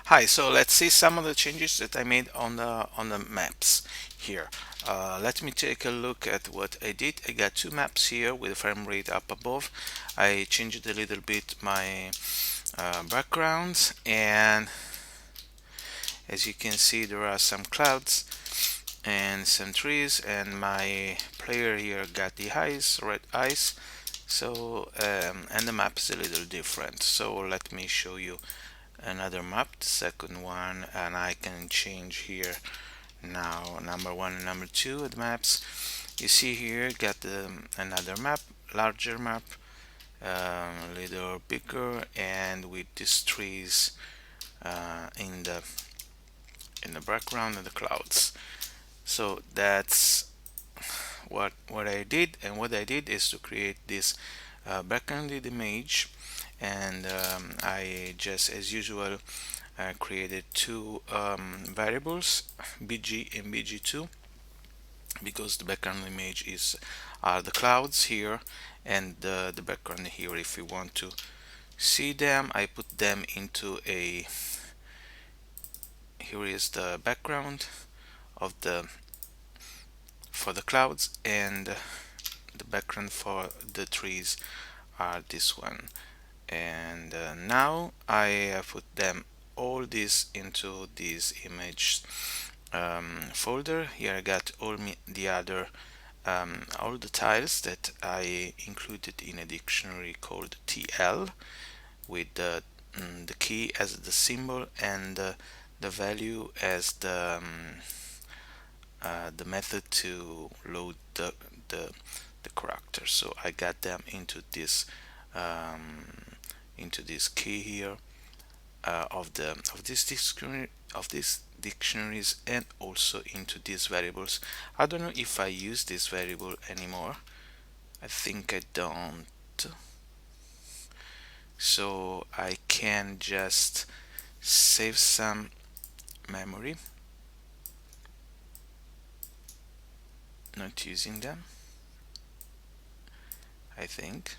Hi, so let's see some of the changes that I made on the maps here. Let me take a look at what I did. I got two maps here with the frame rate up above. I changed a little bit my backgrounds, and as you can see, there are some clouds and some trees, and my player here got the eyes, red eyes. So and the map is a little different. So let me show you another map, the second one, and I can change here now number one and number two at maps. You see here got another map, larger map, a little bigger, and with these trees in the background and the clouds. So that's what I did, and what I did is to create this backgrounded image, and I just as usual created two variables, bg and bg2, because the background image is are the clouds here, and the background here. If you want to see them, I put them into a, here is the background of the for the clouds, and the background for the trees are this one. And now I put them all these into this image folder. Here I got the other all the tiles that I included in a dictionary called TL, with the key as the symbol, and the value as the method to load the character. So I got them um, into this key here of this dictionaries, and also into these variables. I don't know if I use this variable anymore. I think I don't. So I can just save some memory, not using them, I think,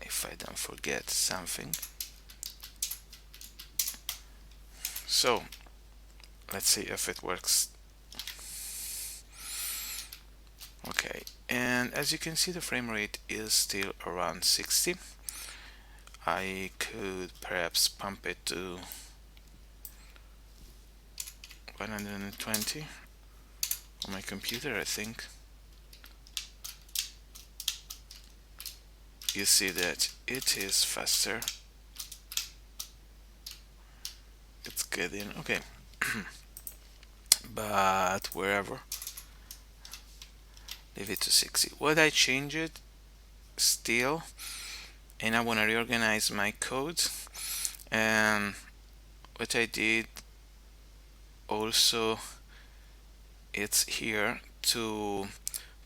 if I don't forget something. So let's see if it works. Okay, and as you can see, the frame rate is still around 60. I could perhaps pump it to 120 on my computer. I think you see that it is faster. It's getting okay. But wherever, leave it to 60. What I changed still, and I want to reorganize my code. And what I did also, it's here to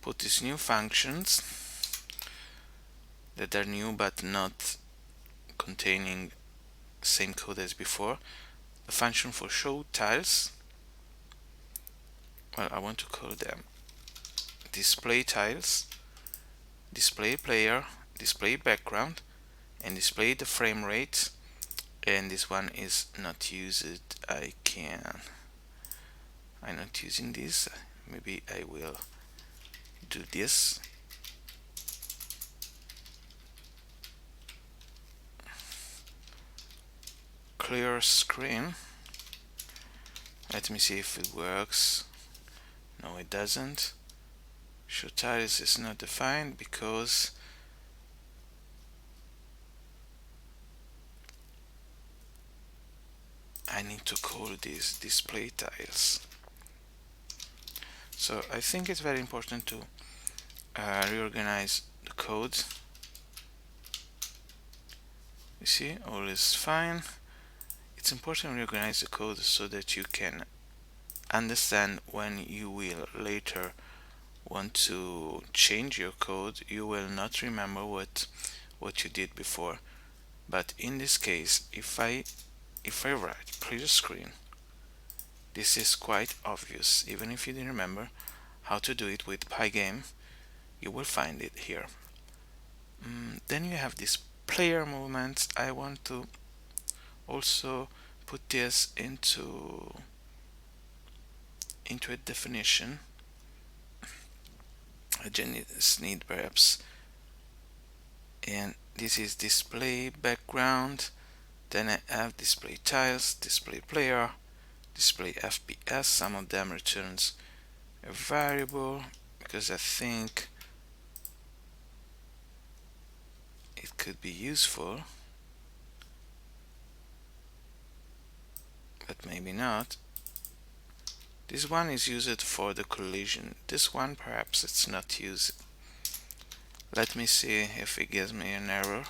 put these new functions that are new but not containing same code as before. A function for show tiles, well, I want to call them display tiles, display player, display background, and display the frame rate. And this one is not used. I'm not using this. Maybe I will do this. Clear screen. Let me see if it works. No, it doesn't. Show tiles is not defined because I need to call these display tiles. So I think it's very important to reorganize the code. You see, all is fine. It's important to reorganize the code so that you can understand when you will later want to change your code. You will not remember what you did before. But in this case, if I write clear screen, this is quite obvious. Even if you didn't remember how to do it with Pygame, you will find it here. Then you have this player movements. I want to also put this into a definition. I just need perhaps, and this is display background. Then I have display tiles, display player, display FPS. Some of them returns a variable because I think it could be useful, but maybe not. This one is used for the collision. This one perhaps it's not used. Let me see if it gives me an error.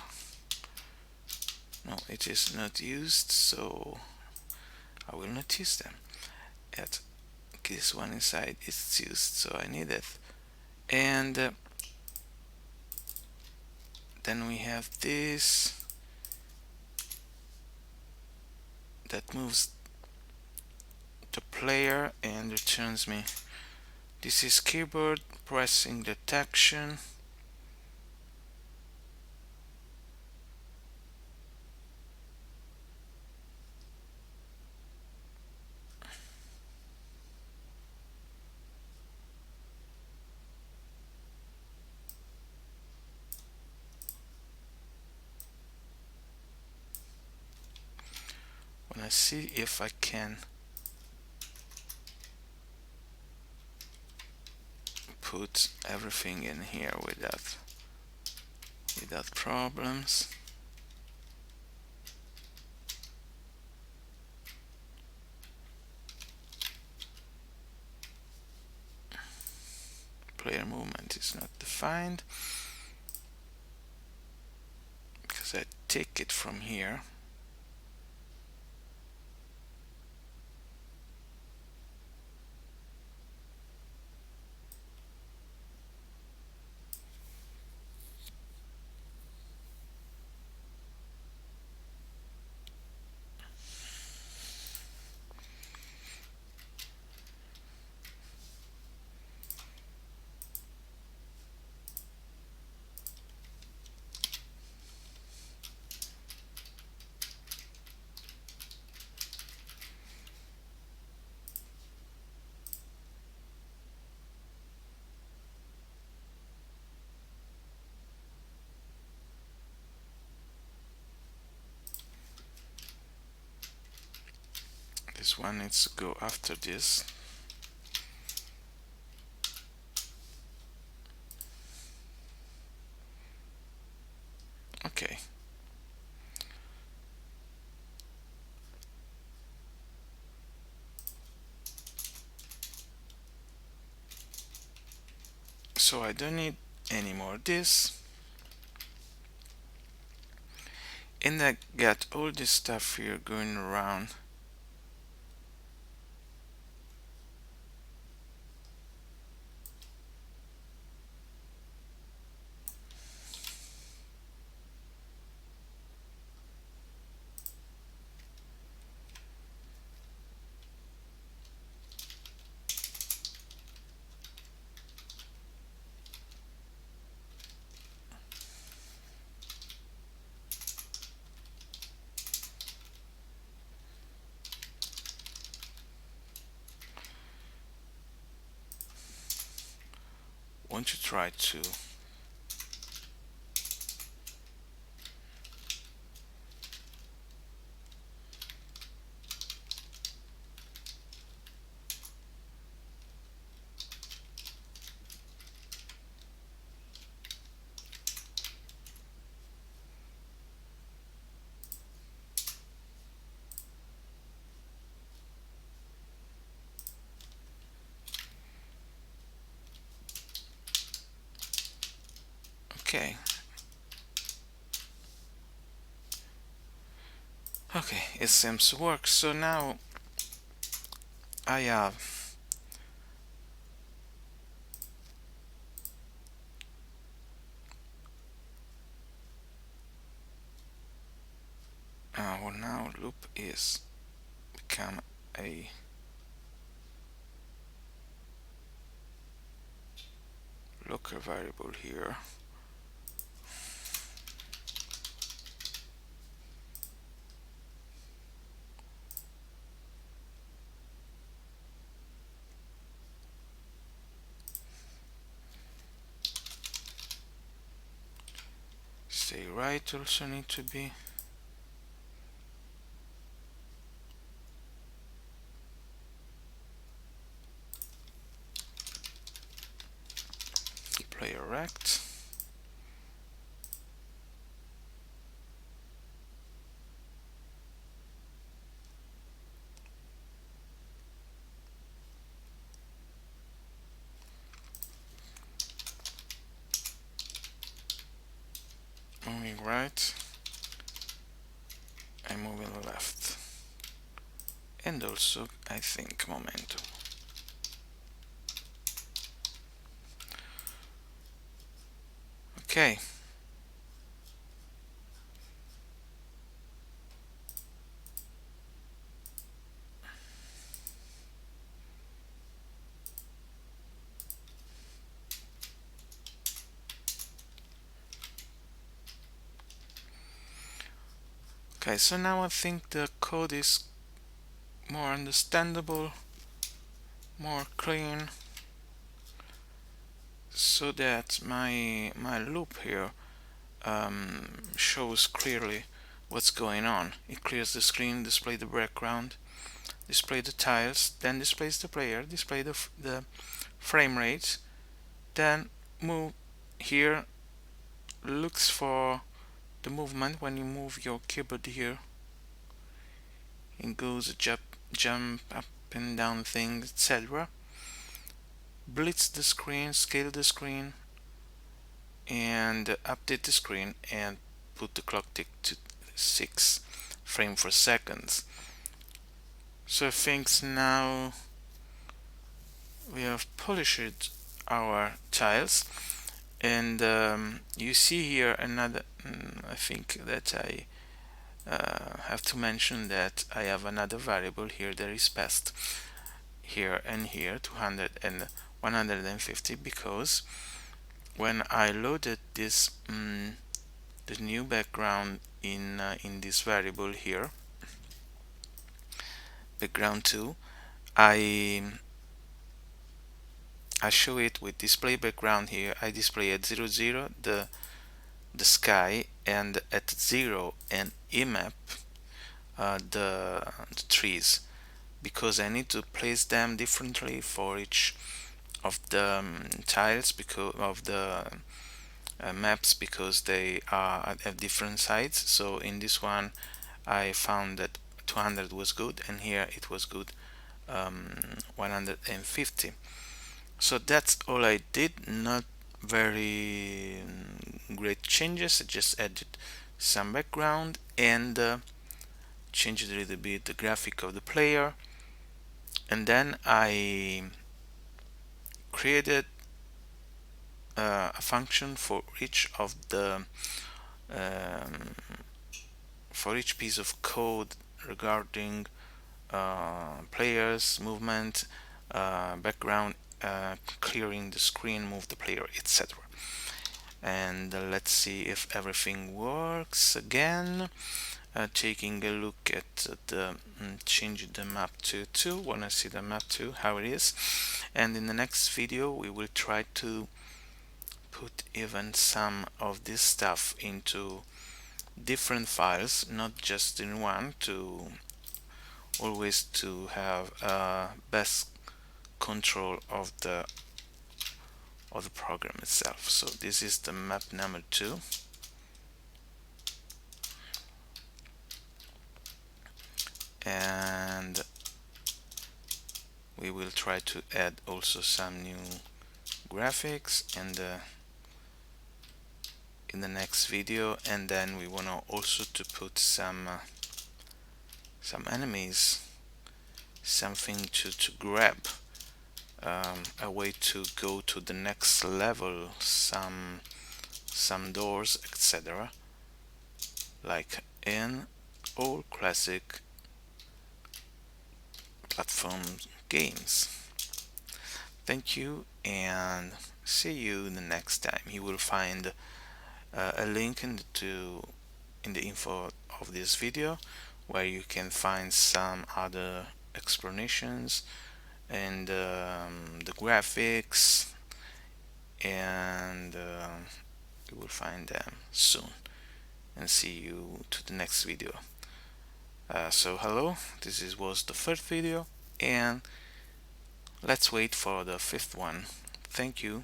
No, it is not used, so I will not use them. Yet this one inside is used, so I need it. And then we have this that moves the player and returns me. This is keyboard pressing detection. When I see if I can put everything in here without problems. Player movement is not defined because I take it from here. This one needs to go after this. Okay. So I don't need any more this. And I got all this stuff here going around. Want to try to okay. Okay, it seems to work. So now I have well, now loop is become a local variable here. right also need to be player rect. Moving right and moving left, and also I think momentum. Okay, okay, so now I think the code is more understandable, more clean, so that my loop here shows clearly what's going on. It clears the screen, display the background, display the tiles, then displays the player, display the frame rate, then move here, looks for the movement when you move your keyboard here. It goes jump up and down things, etc. Blitz the screen, scale the screen, and update the screen and put the clock tick to 6 frames per second. So things now we have polished our tiles, and you see here another I think that I have to mention that I have another variable here that is passed here and here 200 and 150, because when I loaded this the new background in this variable here, background 2, I show it with display background here. I display at 0 0 the sky, and at 0 and emap the trees, because I need to place them differently for each of the tiles, because of the maps, because they are at different sides. So in this one I found that 200 was good, and here it was good 150. So that's all I did, not very great changes. I just added some background and changed a little bit the graphic of the player, and then I created a function for each of the um, for each piece of code regarding players movement, background, clearing the screen, move the player, etc. And let's see if everything works again. Taking a look at the change the map to 2, wanna see the map 2 how it is, and in the next video we will try to put even some of this stuff into different files, not just in one, to always to have best control of the program itself. So this is the map number 2, and we will try to add also some new graphics in the next video, and then we want to also to put some enemies, something to grab, a way to go to the next level, some doors, etc., like in all classic platform games. Thank you, and see you the next time. You will find a link in the info of this video, where you can find some other explanations and the graphics, and you will find them soon. and see you to the next video. So hello, was the third video, and let's wait for the fifth one. Thank you.